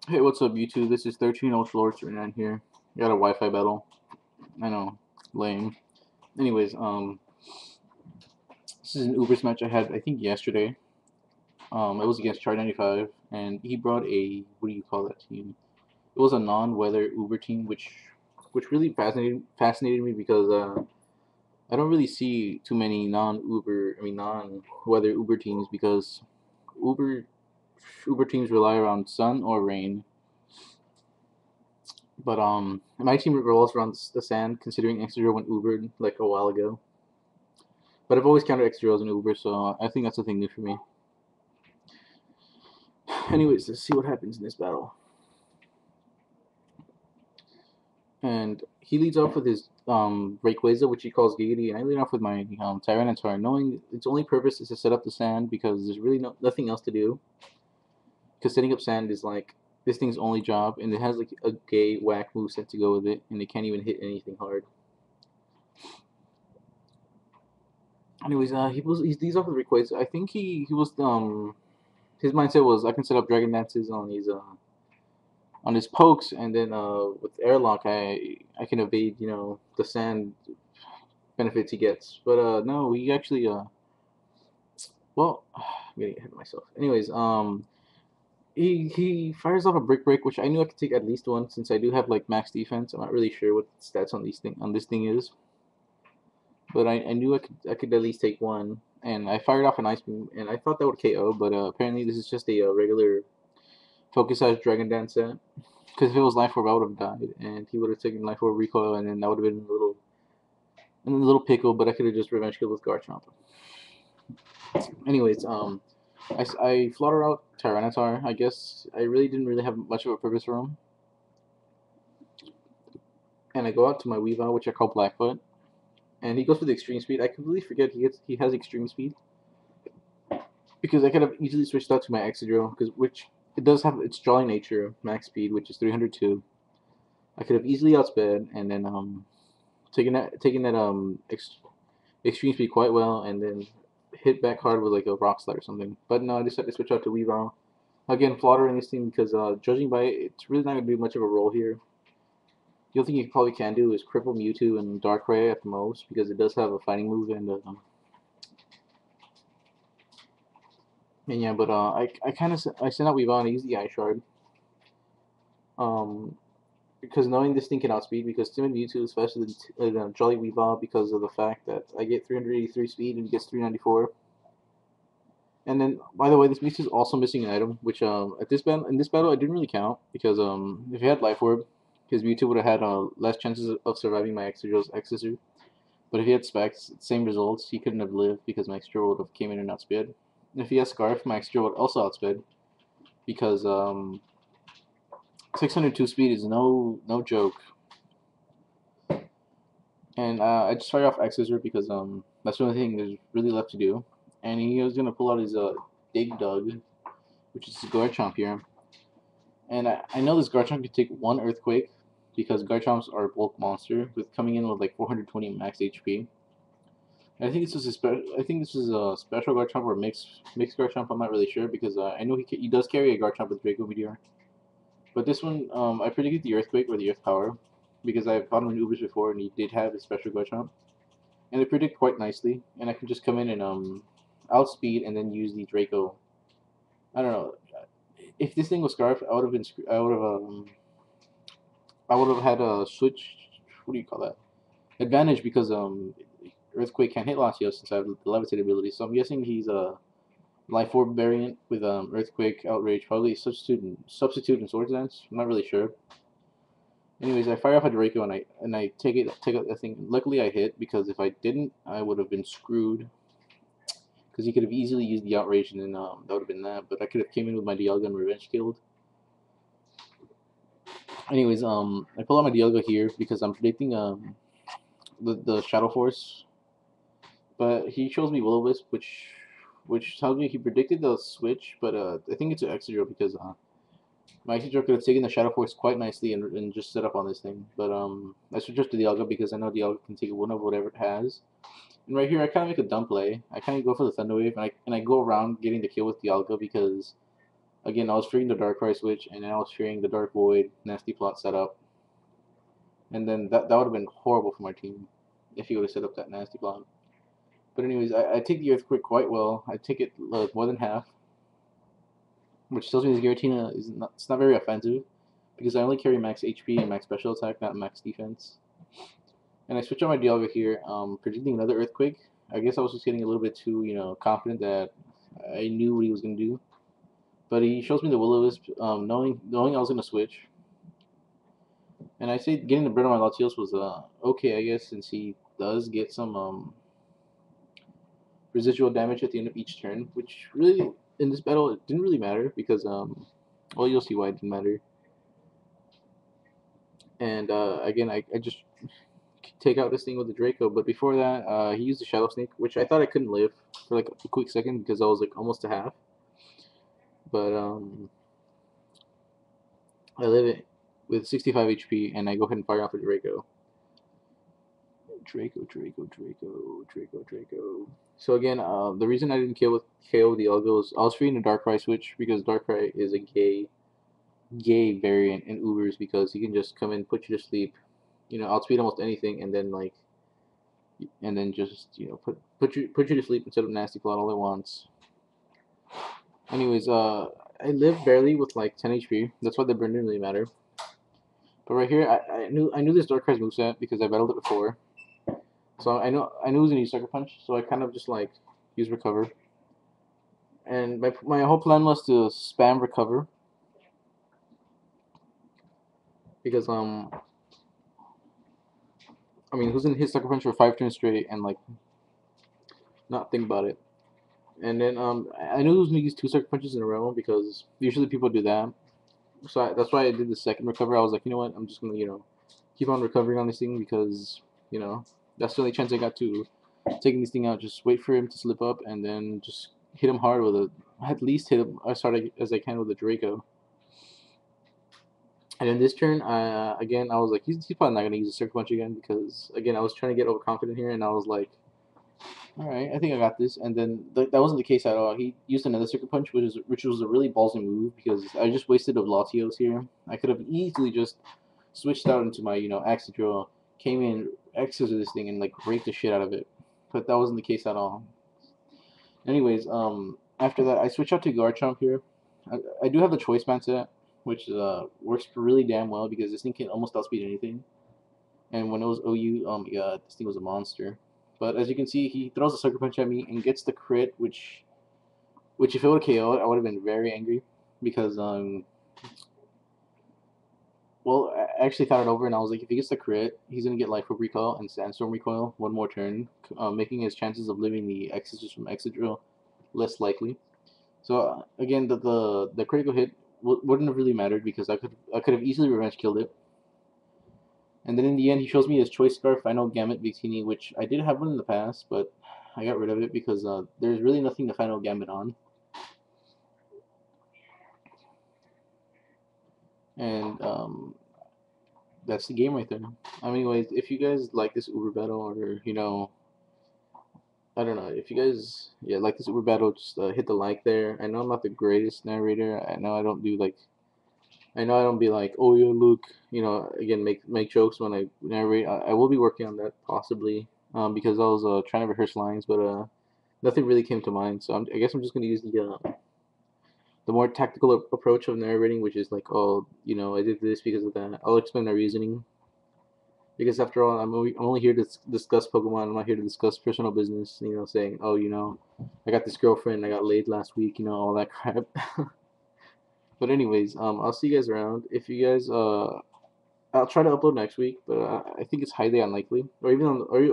Hey, what's up, YouTube? This is 13ULTRALORD79 here. Got a Wi-Fi battle. I know, lame. Anyways, this is an Ubers match I had, I think, yesterday. It was against CHARY95, and he brought a, what do you call that team? It was a non-weather Uber team, which really fascinated me because I don't really see too many non-weather Uber teams because Uber Uber teams rely around sun or rain. But my team revolves around the sand, considering X0 went Ubered like a while ago. But I've always counted X0s in Uber, so I think that's something new for me. Anyways, let's see what happens in this battle. And he leads off with his Rayquaza, which he calls Giggity, and I lead off with my Tyranitar, knowing its only purpose is to set up the sand because there's really nothing else to do. Because setting up sand is like this thing's only job, and it has like a gay whack moveset to go with it, and it can't even hit anything hard. Anyways, he leads off with Rayquaza. I think he was his mindset was I can set up Dragon Dances on his pokes, and then with Airlock I can evade the sand benefits he gets. But no, he actually well, I'm getting ahead of myself. Anyways, he fires off a Brick Break, which I knew I could take at least one since I do have like max defense. I'm not really sure what the stats on this thing is, but I knew I could at least take one. And I fired off an Ice Beam, and I thought that would KO, but apparently this is just a regular Focus Size Dragon Dance set. Because if it was Life Orb, I would have died, and he would have taken Life Orb recoil, and then that would have been a little pickle. But I could have just revenge killed with Garchomp. Anyways, I flutter out Tyranitar. I guess I really didn't have much of a purpose for him, and I go out to my Weavile, which I call Blackfoot, and he goes for the extreme speed. I completely forget he has extreme speed because I could have easily switched out to my Exegro, which it does have its drawing nature max speed, which is 302. I could have easily outsped and then taking that extreme speed quite well, and then hit back hard with like a rock slide or something. But no, I decided to switch out to Weavile. Again, flattering this team because judging by it, it's really not going to be much of a role here. The only thing you probably can do is cripple Mewtwo and Darkrai at the most because it does have a fighting move and yeah, but I kind of I sent out Weavile and I use the Ice Shard. Um, because knowing this thing can outspeed, because Timid Mewtwo, especially the Jolly Weavile, because of the fact that I get 383 speed and he gets 394. And then, by the way, this Mewtwo is also missing an item, which in this battle I didn't really count because if he had Life Orb, his Mewtwo would have had less chances of surviving my Exeger's Exeter. But if he had Specs, same results, he couldn't have lived because my Exeter would have came in and outsped. And if he has Scarf, my Exeter would also outsped because 602 speed is no joke. And I just fire off Exeter because that's the only thing there's really left to do. And he was gonna pull out his Dig Dug, which is Garchomp here. And I know this Garchomp can take one Earthquake because Garchomps are a bulk monster with coming in with like 420 max HP. And I think this is a special Garchomp or mixed Garchomp. I'm not really sure because I know he does carry a Garchomp with Draco Meteor. But this one, I predicted the Earthquake or the Earth Power because I've fought him in Ubers before and he did have a special Garchomp. And they predict quite nicely, and I can just come in and outspeed and then use the Draco. I don't know. If this thing was Scarf, I would have had a switch. What do you call that? Advantage because Earthquake can't hit Latios since I have the Levitate ability. So I'm guessing he's a Life Orb variant with Earthquake, Outrage, probably a substitute in Swords Dance. I'm not really sure. Anyways, I fire off a Draco and I take out the thing. Luckily, I hit because if I didn't, I would have been screwed. Because he could have easily used the Outrage and then that would have been that. But I could have came in with my Dialga and Revenge killed. Anyways, I pull out my Dialga here because I'm predicting the Shadow Force. But he shows me Will-O-Wisp, which tells me he predicted the switch. But I think it's an Exegir because my Exegir could have taken the Shadow Force quite nicely and just set up on this thing. But I switched to Dialga because I know Dialga can take one of whatever it has. And right here, I kind of make a dumb play. I kind of go for the Thunder Wave, and I go around getting the kill with Dialga because Again, I was fearing the Darkrai switch, and I was fearing the Dark Void nasty plot setup. And then that would have been horrible for my team if he would have set up that nasty plot. But anyways, I take the Earthquake quite well. I take it more than half, which tells me this Giratina is not very offensive, because I only carry max HP and max special attack, not max defense. And I switch out my Dialga here, predicting another Earthquake. I guess I was just getting a little bit too, confident that I knew what he was going to do. But he shows me the Will-O-Wisp, knowing I was going to switch. And I say getting the bread on my Latios was okay, I guess, since he does get some residual damage at the end of each turn, which really, in this battle, it didn't really matter, because, well, you'll see why it didn't matter. And, again, I just take out this thing with the Draco, but before that, he used the Shadow Snake, which I thought I couldn't live for, like, a quick second, because I was, like, almost to half. But, I live it with 65 HP, and I go ahead and fire off the Draco. Draco. So again, the reason I didn't KO the Dialga was I was feeding a Darkrai switch, because Darkrai is a gay variant in Ubers, because he can just come in, put you to sleep, outspeed almost anything, and then just put you to sleep instead of nasty plot all at once. Anyways, I live barely with like 10 HP. That's why the burn didn't really matter. But right here, I knew this Darkrai's moveset because I battled it before. So I knew it was gonna use Sucker Punch. So I kind of just like use Recover. And my whole plan was to spam Recover, because I mean, who's gonna hit Sucker Punch for 5 turns straight and like not think about it? And then I knew he was gonna use 2 Sucker Punches in a row, because usually people do that. So that's why I did the second Recover. I was like, you know what? I'm just gonna keep on recovering on this thing, because that's the only chance I got to taking this thing out. Just wait for him to slip up, and then just hit him hard with at least hit him as hard as I can with the Draco. And in this turn, again, I was like, he's probably not going to use a Sucker Punch again, because, again, I was trying to get overconfident here, and I was like, alright, I think I got this. And then that wasn't the case at all. He used another Sucker Punch, which was a really ballsy move, because I just wasted a Latios here. I could have easily just switched out into my, Axidrill, came in, X's this thing, and, like, raked the shit out of it. But that wasn't the case at all. Anyways, after that, I switch out to Garchomp here. I do have the Choice Band set, which works really damn well, because this thing can almost outspeed anything. And when it was OU, yeah, this thing was a monster. But as you can see, he throws a Sucker Punch at me and gets the crit, which if it would have KO'd, I would have been very angry, because well, I actually thought it over, and I was like, if he gets the crit, he's gonna get Life Orb Recoil and Sandstorm Recoil one more turn, making his chances of living the X's from Excadrill less likely. So again, the critical hit wouldn't have really mattered, because I could have easily revenge killed it. And then in the end, he shows me his Choice Scarf Final Gambit Victini, which I did have one in the past, but I got rid of it, because there's really nothing to Final Gambit on. And that's the game right there. Anyways, if you guys like this Uber battle, or I don't know, if you guys like this Uber battle, just hit the like there. I know I'm not the greatest narrator. I know I don't be like, oh yeah, look, again, make jokes when I narrate. I will be working on that, possibly, because I was trying to rehearse lines, but nothing really came to mind. So I guess I'm just gonna use the more tactical approach of narrating, which is like, oh, I did this because of that. I'll explain my reasoning, because after all, I'm only here to discuss Pokemon. I'm not here to discuss personal business. Saying, oh, I got this girlfriend, I got laid last week, all that crap. But anyways, I'll see you guys around. If you guys, I'll try to upload next week, but I think it's highly unlikely, or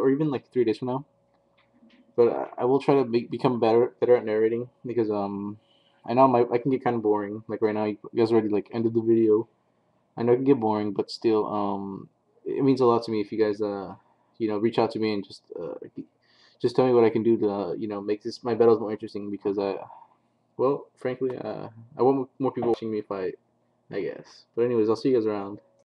even like 3 days from now. But I will try to become better at narrating, because I know I can get kind of boring. Like right now, you guys already like ended the video. I know it can get boring, but still, it means a lot to me if you guys reach out to me and just tell me what I can do to make my battles more interesting, because well, frankly, I want more people watching me fight, I guess. But anyways, I'll see you guys around.